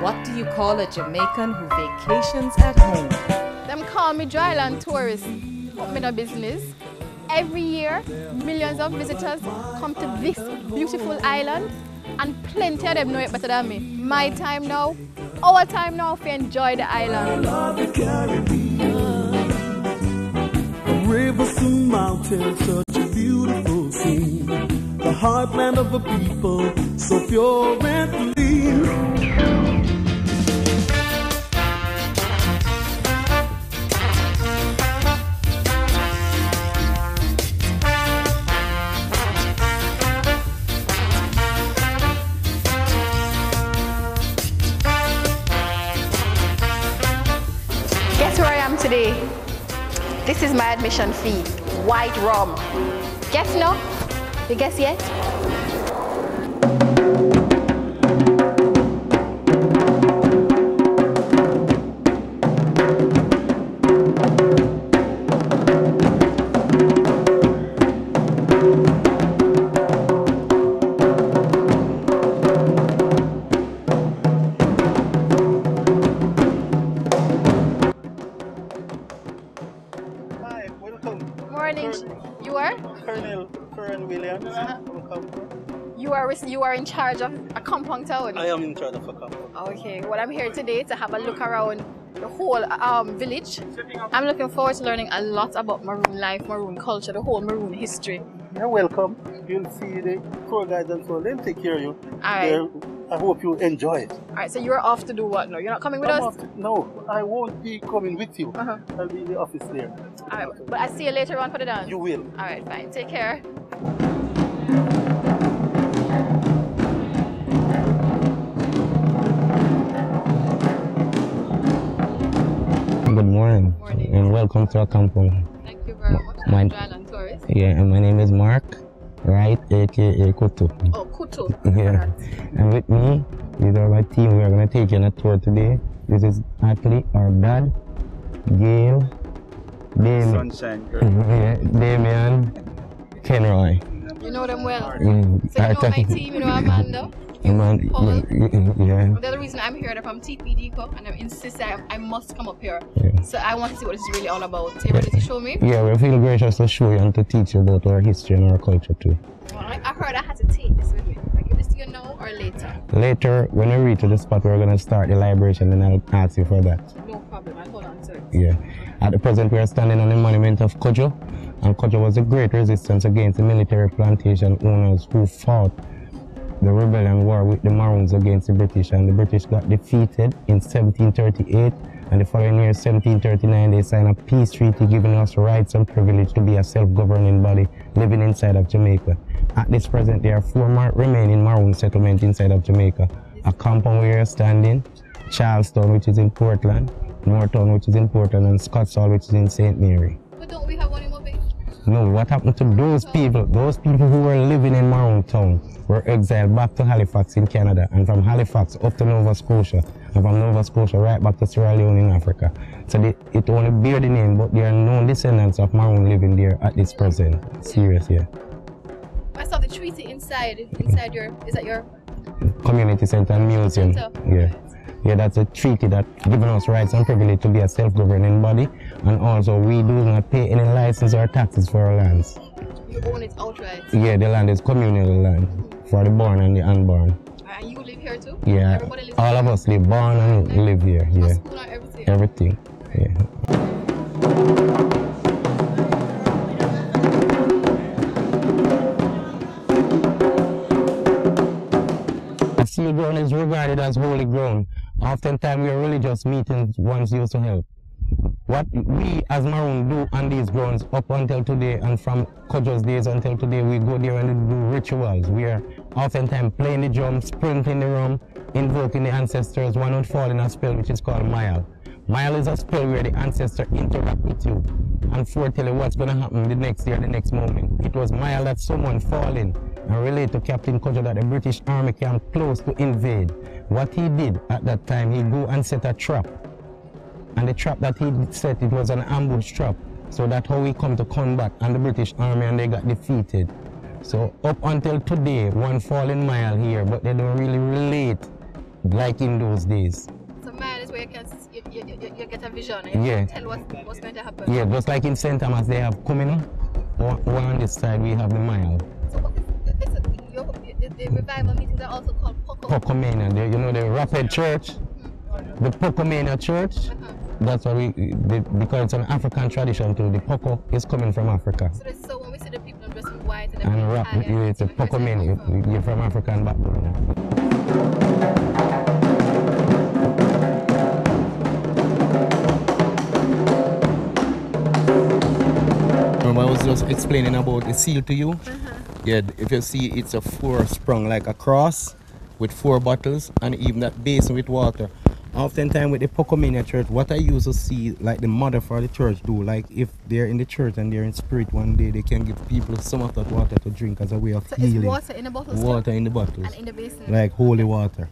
What do you call a Jamaican who vacations at home? Them call me Lan Touris. Put me in a business. Every year, millions of visitors come to this beautiful island, and plenty of them know it better than me. My time now, our time now, to enjoy the island. I love the Caribbean. Rivers and mountains, such a beautiful scene. The heartland of the people, so pure and clean. Guess where I am today? This is my admission fee, white rum. Guess no? You guess yet? Morning. You are? Colonel Williams. You are in charge of Accompong Town? I am in charge of Accompong. Okay, well I'm here today to have a look around the whole village. I'm looking forward to learning a lot about Maroon life, Maroon culture, the whole Maroon history. You're welcome. You'll see the tour guides and so they'll take care of you. Alright. I hope you enjoy it. Alright, so you're off to do what now? You're not coming with us? No, I won't be coming with you. I'll be in the office there. Alright, but I'll see you later on for the dance. You will. Alright, fine. Take care. Good morning. And welcome to Accompong. Thank you very much. I'm Lan Touris. Yeah, and my name is Mark, right, aka Kutu. Oh, Kutu. Yeah. And with me, these are my team. We are going to take you on a tour today. This is Atlee, our dad, Gail, Damien, Damien, Kenroy. You know them well. So Mm, you know my team, you know Amanda. Paul. Yeah. The other reason I'm here, they're from TPD and I insist I must come up here. Yeah. So I want to see what this is really all about. So you ready to show me? Yeah, we feel gracious to show you and to teach you about our history and our culture too. Well, I heard I had to take this with me. I give this to you now or later? Later, when we reach to the spot, we're going to start the liberation and I'll ask you for that. No problem, I'll hold on to it. Yeah. At the present, we are standing on the monument of Kojo. And Kojo was a great resistance against the military plantation owners who fought the rebellion war with the Maroons against the British. And the British got defeated in 1738. And the following year, 1739, they signed a peace treaty giving us rights and privilege to be a self-governing body living inside of Jamaica. At this present, there are 4 remaining Maroon settlements inside of Jamaica. Accompong, where you're standing, Charlestown, which is in Portland, Northtown, which is in Portland, and Scotsall, which is in St. Mary. But don't we have one in Mobile? No, what happened to those people? Those people who were living in Maroon Town were exiled back to Halifax in Canada, and from Halifax up to Nova Scotia, and from Nova Scotia right back to Sierra Leone in Africa. So it only bear the name, but there are no descendants of Maroon living there at this present. Serious, yeah. I saw the treaty inside your, is that your? Community Center and Museum. Yeah. Yeah, that's a treaty that gives us rights and privilege to be a self-governing body, and also we do not pay any license or taxes for our lands. You own it outright? Yeah, the land is communal land for the born and the unborn. And you live here too? Yeah, everybody lives all here? of us live born and live here. Yeah, School and everything? Everything. Yeah. Seal ground is regarded as holy ground. Oftentimes, your religious meetings once used to help. What we as Maroon do on these grounds up until today, and from Kojo's days until today, we go there and do rituals. We are oftentimes playing the drum, sprinkling the rum, invoking the ancestors. One would fall in a spell which is called Mayal. Mayal is a spell where the ancestor interact with you and foretell you what's going to happen the next year, the next moment. It was Mayal that someone fall in and relate to Captain Kojo that the British Army came close to invade. What he did at that time, he go and set a trap. And the trap that he set, it was an ambush trap. So that's how we come to combat and the British Army, and they got defeated. So up until today, one fallen mile here, but they don't really relate like in those days. So mine is where you can you get a vision and you can tell what's going to happen. Yeah, just like in St. Thomas they have communal, or on this side we have the mile. So what is the revival meetings are also called Pocomania, the Rapid Church, the Pocomania Church. That's what because it's an African tradition too. The Poco is coming from Africa. So when we see the people dressing white and rap, it's a Pocomania. You're from African background. I was just explaining about the seal to you. Yeah, if you see, it's a 4 sprung like a cross with 4 bottles and even that basin with water. Oftentimes with the Pocomania church, what I used to see, like the mother for the church do, like if they're in the church and they're in spirit one day, they can give people some of that water to drink as a way of healing. So it's water in the bottles? Water in the bottles. And in the basin? Like holy water.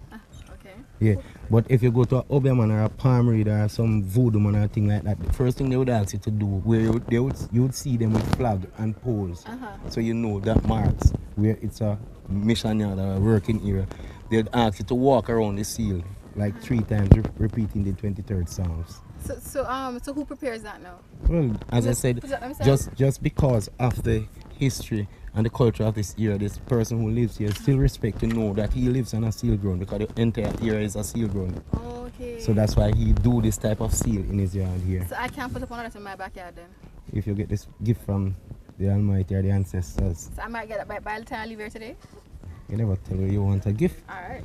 Okay. Yeah, but if you go to a Obeah or a palm reader or some voodoo man or thing like that, the first thing they would ask you to do, where you would see them with flag and poles. So you know that marks where it's a mission yard or a working area. They'd ask you to walk around the seal like 3 times, repeating the 23rd Psalms. So who prepares that now? Well, as I said, just because of the history and the culture of this area, this person who lives here still respect to know that he lives on a seal ground because the entire area is a seal ground. Okay. So that's why he do this type of seal in his yard here. So I can't put up another in my backyard then? If you get this gift from the Almighty or the ancestors. So I might get it by the time I leave here today? You never tell me you want a gift. Alright.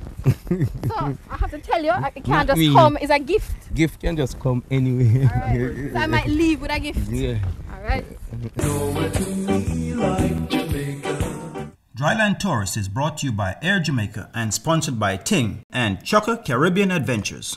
So I have to tell you, it can't just come, it's a gift. Gift can just come anyway. Alright. So I might leave with a gift. Yeah. Alright. Lan Touris is brought to you by Air Jamaica and sponsored by Ting and Chocker Caribbean Adventures.